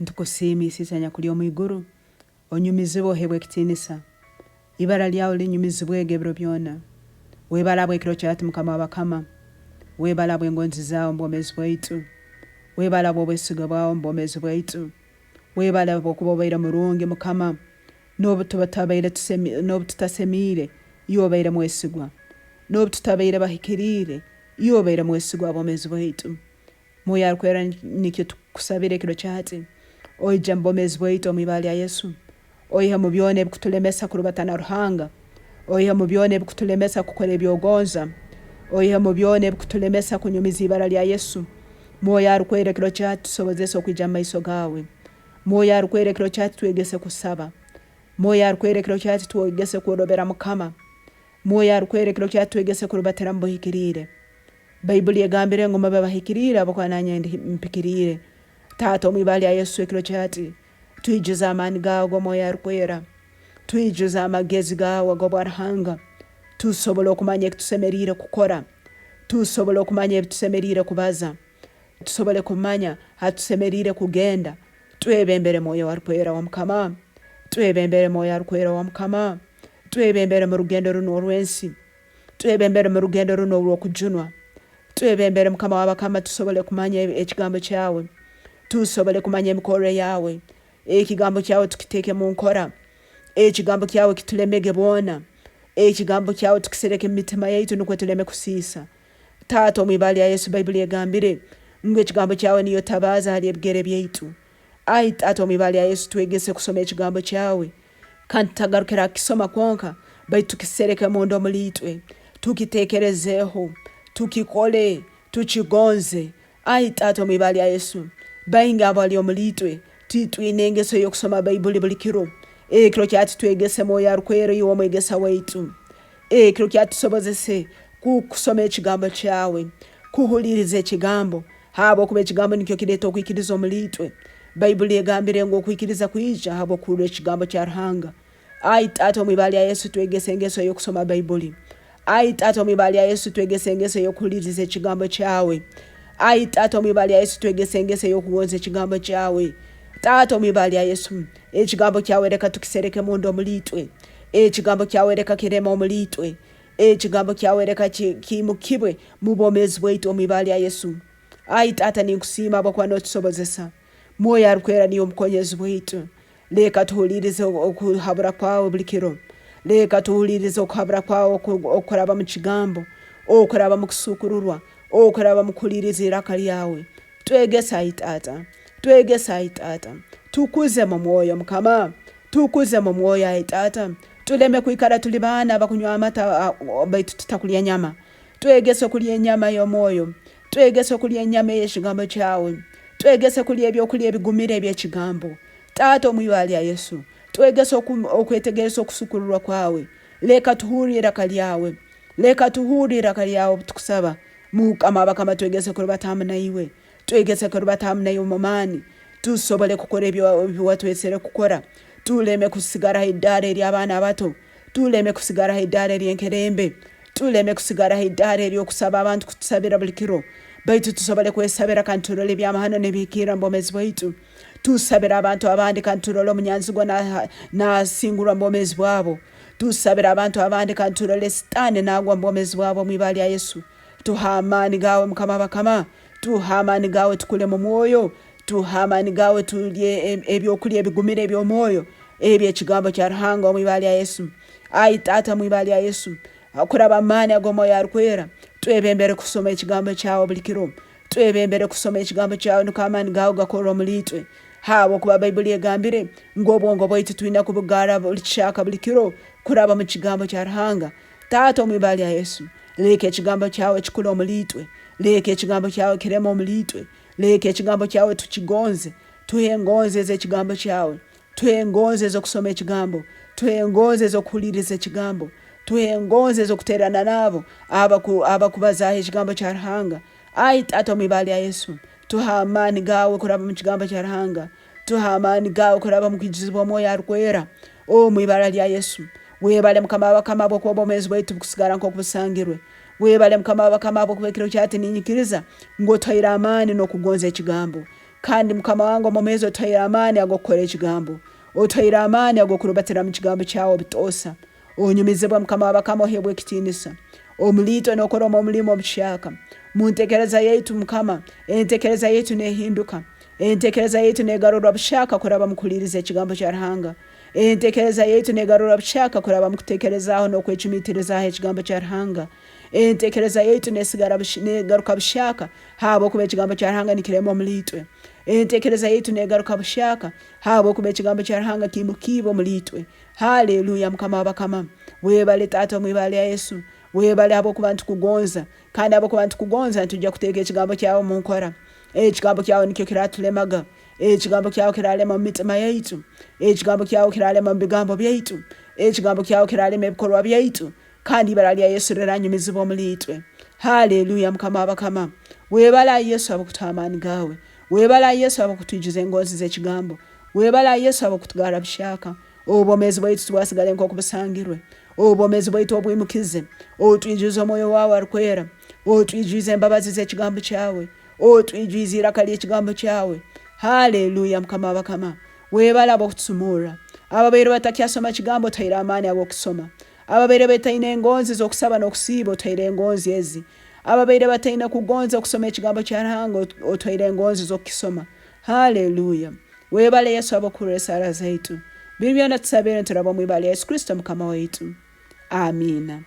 Ntukusiimisisa nyakuli omu iguru onyumizibwe ohebwe ekitiinisa ibara lyawe linyumizibwe ebiro byona webalabwe ekiro kyati mukama w'abakama webalabwe engonzi zaawe mu bwomezi bwaitu webalabwe obwesiga bwawe mu bwomezi bwaitu webalabwe okuba obaire murungi mukama n'obu tutasemire iwe obaire mwesigwa n'obu tutabaire bahikiriire iwe obaire mwesigwa abwomezi bwaitu Moyo arukwera nikyo tukusabire ekiro kyati oija mu bwomezi bwaitu omu ibala lya Yesu oiha mu byona ebikutulemesa kurubatana ruhanga oiha mu byona ebikutulemesa kukora ebyogonza oiha mu byona ebikutulemesa kunyumiza ibara lya Yesu Moyo arukwera ekiro kyati tusobozese okwija mu maiso gawe Moyo arukwera ekiro kyati twegese kusaba Moyo arukwera ekiro kyati twegese kurobera mukama Moyo arukwera ekiro kyati twegese kurubatira mu buhikirire Baibuli egambire ngo mabe bahikirire abakwa nanye mpikirire Tata omu ibala lya Yesu ekiro kyati twijuza amani gawe Moyo arukwera twijuza amagezi gawe g'obwarahanga tusobola okumanya ekitusemerire kukora tusobola okumanya ebitusemerire kubaza tusobole kumanya hatusemerire kugenda twebembere Moyo arukwera wa mukama twebembere Moyo arukwera wa mukama twebembere mu rugendo runo olwensi twebembere mu rugendo runo olw'okujunwa twebembere mukama w'abakama tusobole kumanya ekigambo kyawe tusobole kumanya emikoro yawe ekigambo kyawe tukiteeke mu nkora ekigambo kyawe kitulemege bona ekigambo kyawe tukisereke mu mitima yaitu nukwe tuleme kusiisa Tata omu ibala lya Yesu Baibuli egambire ngo ekigambo kyawe niyo tabaza hali ebigere byaitu ai Tata omu ibala lya Yesu twegese kusoma ekigambo kyawe kandi tagarukira kisoma kwonka baitu tukisereke munda omulitwe tukitekerezeho tukikole tukigonze ai Tata omu ibala lya Yesu bainga abali omulitwe twine engeso y'okusoma Baibuli buli kiro ekiro kyati twegese Moyo arukwera iwe omwegesa waitu ekiro kyati tusobozese kusoma ekigambo kyawe kuhuliriza ekigambo habo kuba ekigambo nikyo kireeta okwikiriza omulitwe Baibuli egambire ngo okwikiriza kwija habo kuhulira ekigambo kya Ruhanga ai Tata omu ibala lya Yesu twegese engeso y'okusoma Baibuli ai Tata omu ibala lya Yesu twegese engeso y'okuhuliriza ekigambo kyawe ai Tata omu ibala lya Yesu twegese engeso y'okugonza ekigambo kyawe Tata omu ibala lya Yesu ekigambo kyawe reka tukisereke munda omulitwe ekigambo kyawe reka kirema omulitwe ekigambo kyawe reka kimukibwe mu bwomezi bwaitu omu ibala lya Yesu ai Tata ninkusiima abakwa notusobozesa Moyo arukwera niyo omukonyezi bwaitu leka tuhulirize okuhabura kwawe buli kiro leka tuhulirize okuhabura kwawe okuraba mu kigambo okuraba mu kusukururwa okuraba mu kuhuliriza iraka lyawe twegese ai Tata twegese ai Tata tukuze mu mwoyo mukama tukuze mu mwoyo ai Tata tuleme kwikara tuli baana bakunywa amata baitu tutakulya nyama twegese kulya enyama y'omwoyo twegese kulya enyama y'ekigambo kyawe twegese kulya ebyokulya ebigumire eby'ekigambo Tata omu ibala lya Yesu twegese okwetegereza okusukururwa kwawe leka tuhulire iraka lyawe leka tuhulire iraka lyawe tukusaba mukama abakama twegese kurubatamu na iwe twegese kurubatamu na iwe mumani tusobole kukora ebyo watwesere kukora tuleme kusigara idara ery'abaana abato tuleme kusigara idara ery'enkerembe tuleme kusigara idara ery'okusaba abantu kutusabira buli kiro baitu tusobole kwesabira kandi turole ebyamahano n'ebikira mu bwomezi bwaitu tusabira abantu abandi kandi turole omunyanzigwa nasingurwa mu bwomezi bwabo tusabira abantu abandi kandi turole sitaani nagwa mu bwomezi bwabo mu ibala lya Yesu tuha amani gawe mukama bakama tuha amani gawe tukule mu mwoyo tuha amani gawe tulye ebyokulya ebigumire eby'omwoyo eby'ekigambo kya Ruhanga mu ibala lya Yesu ai Tata mu ibala lya Yesu akuraba amani ago Moyo arukwera twebembere kusoma ekigambo kyawe buli kiro twebembere kusoma ekigambo kyawe nuko amani gawe gakora omulitwe habo kuba Baibuli egambire ng'obwongo bwaitu twina kubugara buli kishaka buli kiro kuraba mu kigambo kya Ruhanga Tata mu ibala lya Yesu leka ekigambo kyawe kikula omulitwe leka ekigambo kyawe kirema omulitwe leka ekigambo kyawe tukigonze tuhengonze ekigambo kyawe tuhengonze okusoma ekigambo tuhengonze okuhuliriza ekigambo tuhengonze okuterana nabo abakubazaho ekigambo kya Ruhanga ai Tata omu ibala lya Yesu tuha amani gawe kuraba mu kigambo kya Ruhanga tuha amani gawe kuraba mu kwijizibwa Moyo arukwera mu ibala lya Yesu webale mukama abakama abo kuba omwezi bwaitu bukusigara nk'okubusangirwe webale mukama abakama abo kuba ekiro kyati ninyikiriza ng'otwaire amani n'okugonza ekigambo kandi mukama wange momezi otaira amaani ag'okukola ekigambo, otaira amaani ag'okurubatira mu kigambo kyawe bitoosa, onyumizibwa mukama w'abakama ohebwa ekitiinisa, omulito n'okola omulimu omukyaka mu ntekereza yaitu mukama, entekereza yaitu nehinduka, entekereza yaitu negarura bushaka kuraba mukuliriza ekigambo kya Ruhanga, entekereza yaitu negarura bushaka kuraba mukutekerezaho n'okwecumitirizaho ekigambo kya Ruhanga, entekereza yaitu nesigara negaruka bushaka habo kuba ekigambo kya Ruhanga nikirema omulitwe, entekereza yaitu negaruka bushaka habo kuba ekigambo kya Ruhanga kimukibo omulitwe. Haleluya mukama w'abakama, webale taata mwibale ya Yesu, webale abo kuba ntukugonza, kandi abo kuba ntukugonza ntujja kuteeka ekigambo kyawe mu nkora. Ekigambo kyawe nikyo kiratulemaga, ekigambo kyawe kiralema mu mitima yaitu, ekigambo kyawe kiralema mu bigambo byaitu, ekigambo kyawe kiralema ebikorwa byaitu, kandi ibara lya Yesu liranyumizibwa omulitwe. Haleluya mukama w'abakama, webala Yesu abokutamaani gawe, webala Yesu abokutwijuza engonzi z'ekigambo, webala Yesu abokutugara bushaka, obwomezi bwaitu tubwasigale nk'okubusangirwe, obwomezi bwaitu obwimukize, otwijuza omwoyo wawe arukwera, otwijuza embabazi z'ekigambo kyawe, otwijuza iraka ly'ekigambo kyawe. Haleluya mukama w'abakama, webala abokutusumura, ababaire batakyasoma kigambo otaira amaani ag'okusoma, ababaire bataina engonzi z'okusaba n'okusiiba otaira engonzi ezi, ababaire bataina kugonza okusoma ekigambo kya Ruhanga otaira engonzi z'okukisoma. Haleluya, webale Yesu abokurra esara zaitu, bino byona tusabire nturaba mwibale Yesu Kristo mukama waitu. Amina.